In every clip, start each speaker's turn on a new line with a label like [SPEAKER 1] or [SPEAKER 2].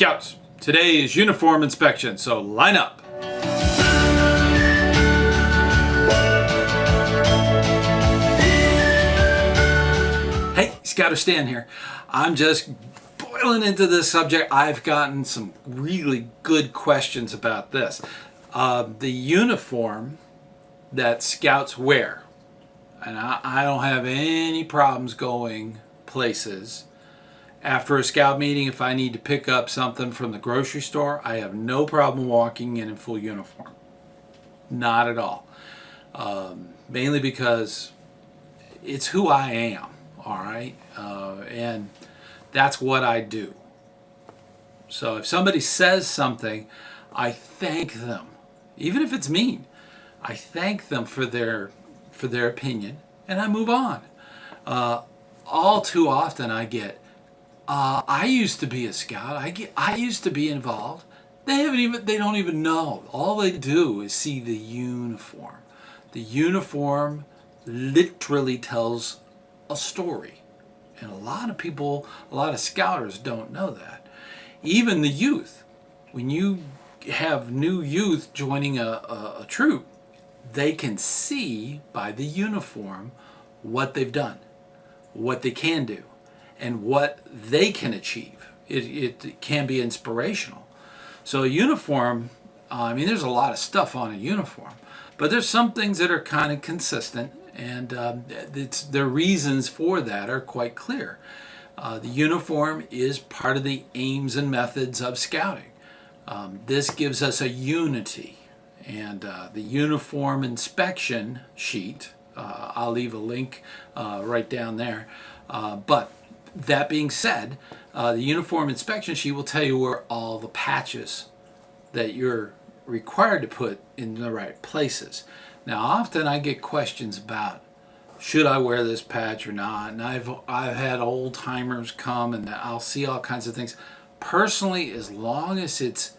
[SPEAKER 1] Scouts, today is uniform inspection, so line up. Hey, ScouterStan here. I'm just boiling into this subject. I've gotten some really good questions about this. The uniform that Scouts wear, and I don't have any problems going places. After a Scout meeting, if I need to pick up something from the grocery store, I have no problem walking in full uniform. Not at all. Mainly because it's who I am, all right? And that's what I do. So if somebody says something, I thank them. Even if it's mean, I thank them for their opinion, and I move on. All too often I get, I used to be a Scout. I used to be involved. They don't even know. All they do is see the uniform. The uniform literally tells a story. And a lot of people, a lot of Scouters don't know that. Even the youth, when you have new youth joining a troop, they can see by the uniform what they've done, what they can do, and what they can achieve. It can be inspirational. So a uniform, I mean, there's a lot of stuff on a uniform, but there's some things that are kind of consistent, and the reasons for that are quite clear. The uniform is part of the aims and methods of Scouting. This gives us a unity, and the uniform inspection sheet, I'll leave a link right down there, but that being said, the uniform inspection sheet will tell you where all the patches that you're required to put in the right places. Now, often I get questions about, should I wear this patch or not? And I've had old timers come, and I'll see all kinds of things. Personally, as long as it's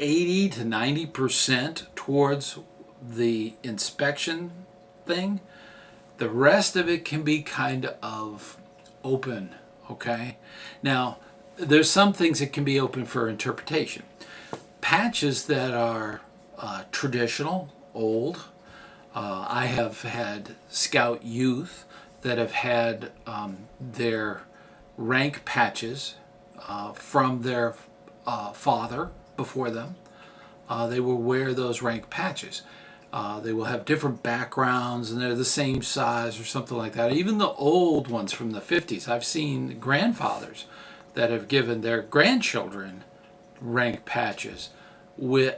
[SPEAKER 1] 80 to 90% towards the inspection thing, the rest of it can be kind of open, okay? Now, there's some things that can be open for interpretation. Patches that are traditional, old. I have had Scout youth that have had their rank patches from their father before them. They will wear those rank patches. They will have different backgrounds, and they're the same size or something like that. Even the old ones from the 50s. I've seen grandfathers that have given their grandchildren rank patches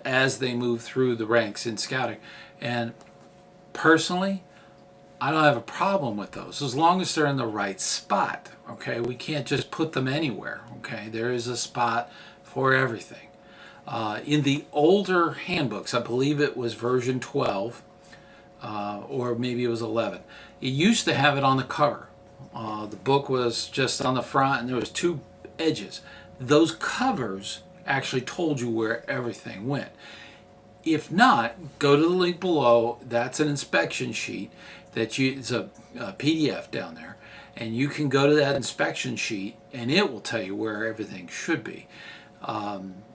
[SPEAKER 1] as they move through the ranks in Scouting. And personally, I don't have a problem with those as long as they're in the right spot. Okay, we can't just put them anywhere. Okay, there is a spot for everything. In the older handbooks, I believe it was version 12, or maybe it was 11, it used to have it on the cover. The book was just on the front, and there was two edges. Those covers actually told you where everything went. If not, go to the link below. That's an inspection sheet it's a PDF down there, and you can go to that inspection sheet, and it will tell you where everything should be.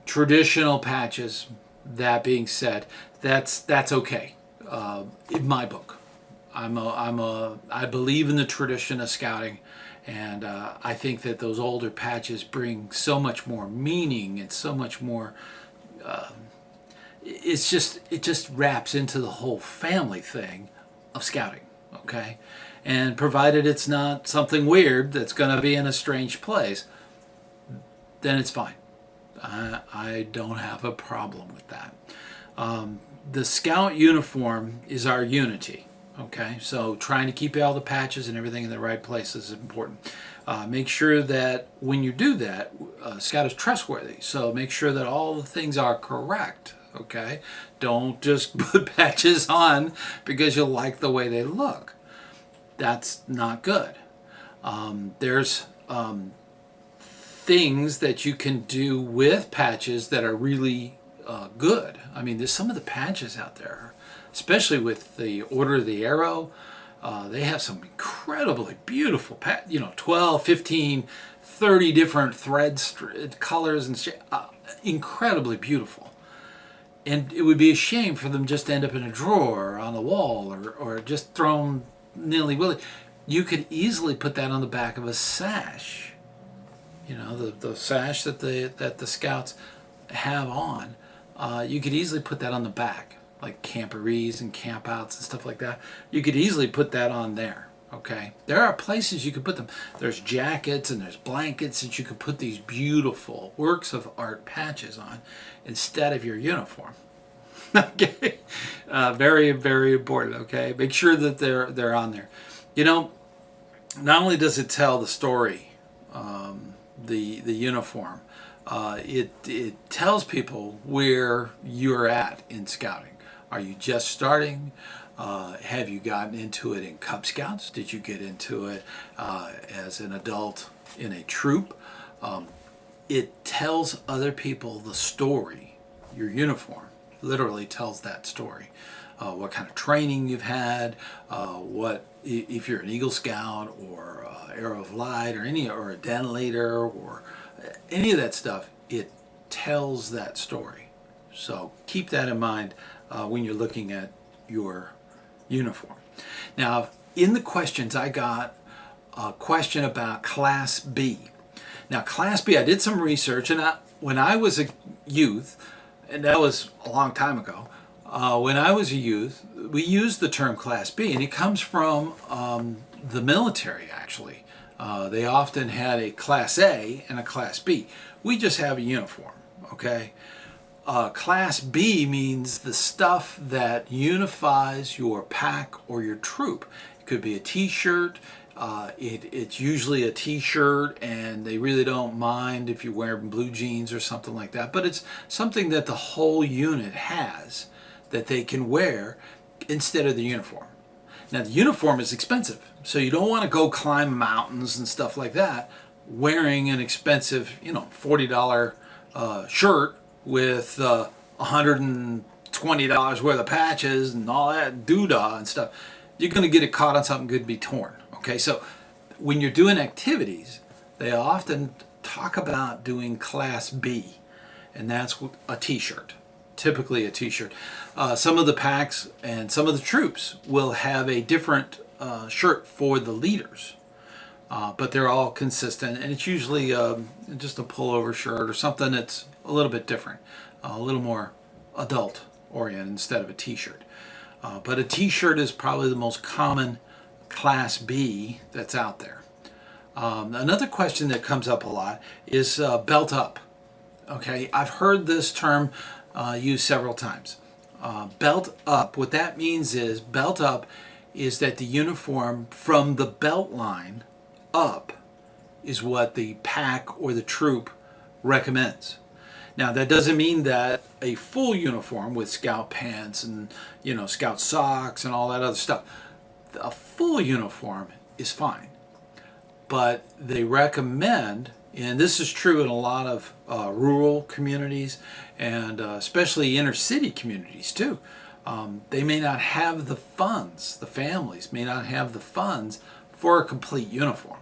[SPEAKER 1] Traditional patches, that being said, that's okay. In my book, I believe in the tradition of Scouting, and I think that those older patches bring so much more meaning and so much more. It just wraps into the whole family thing of Scouting, okay? And provided it's not something weird that's going to be in a strange place, then it's fine. I don't have a problem with that. The Scout uniform is our unity, okay? So trying to keep all the patches and everything in the right place is important. Make sure that when you do that, Scout is trustworthy. So make sure that all the things are correct, okay? Don't just put patches on because you like the way they look. That's not good. There's things that you can do with patches that are really good. I mean, there's some of the patches out there, especially with the Order of the Arrow. They have some incredibly beautiful 12, 15, 30 different threads, colors, and incredibly beautiful. And it would be a shame for them just to end up in a drawer or on the wall, or just thrown nilly-willy. You could easily put that on the back of a sash. You know, the sash that the Scouts have on. You could easily put that on the back, like camporees and campouts and stuff like that. You could easily put that on there. Okay, there are places you could put them. There's jackets and there's blankets that you could put these beautiful works of art patches on instead of your uniform. Okay, very, very important. Okay, make sure that they're on there. You know, not only does it tell the story, the uniform, it tells people where you're at in scouting. Are you just starting? Have you gotten into it in Cub Scouts? Did you get into it as an adult in a troop? It tells other people the story. Your uniform literally tells that story. What kind of training you've had, what if you're an Eagle Scout or Arrow of Light or a Den Leader or any of that stuff. It tells that story. So keep that in mind when you're looking at your uniform. Now, in the questions, I got a question about Class B. Now, Class B, I did some research, and when I was a youth, and that was a long time ago, when I was a youth, we used the term Class B, and it comes from the military, actually. They often had a Class A and a Class B. We just have a uniform, okay? Class B means the stuff that unifies your pack or your troop. It could be a t-shirt. It's usually a t-shirt, and they really don't mind if you wear blue jeans or something like that. But it's something that the whole unit has that they can wear instead of the uniform. Now, the uniform is expensive, so you don't want to go climb mountains and stuff like that wearing an expensive, $40 shirt with $120 worth of patches and all that doodah and stuff. You're going to get it caught on something good, be torn. Okay, so when you're doing activities, they often talk about doing Class B, and that's a t-shirt, typically a t-shirt. Some of the packs and some of the troops will have a different shirt for the leaders, but they're all consistent, and it's usually just a pullover shirt or something that's a little bit different, a little more adult oriented instead of a t-shirt. But a t-shirt is probably the most common Class B that's out there. Another question that comes up a lot is belt up. Okay, I've heard this term used several times. Belt up, what that means is belt up is that the uniform from the belt line up is what the pack or the troop recommends. Now, that doesn't mean that a full uniform with scout pants and, scout socks and all that other stuff. A full uniform is fine. But they recommend, and this is true in a lot of rural communities and especially inner city communities too, they may not have the funds, the families may not have the funds for a complete uniform.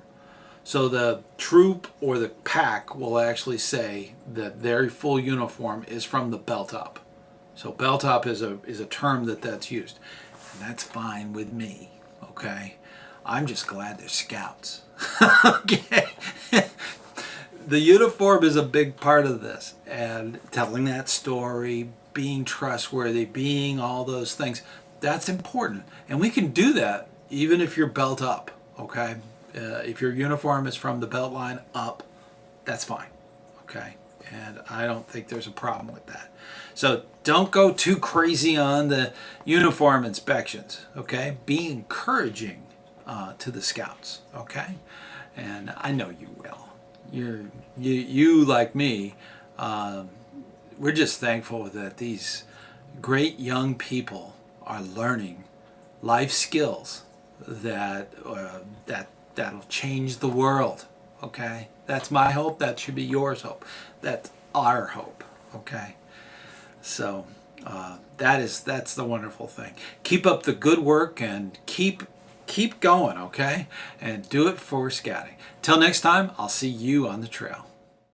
[SPEAKER 1] So the troop or the pack will actually say that their full uniform is from the belt up. So belt up is a term that's used. And that's fine with me, okay? I'm just glad they're scouts. Okay? The uniform is a big part of this. And telling that story, being trustworthy, being all those things, that's important. And we can do that even if you're belt up, okay? If your uniform is from the belt line up, that's fine, okay? And I don't think there's a problem with that. So don't go too crazy on the uniform inspections, okay? Be encouraging to the scouts, okay? And I know you will. You like me, we're just thankful that these great young people are learning life skills that'll change the world, okay? That's my hope. That should be yours hope. That's our hope, okay? So that's the wonderful thing. Keep up the good work and keep keep going, okay? And do it for scouting. Till next time, I'll see you on the trail.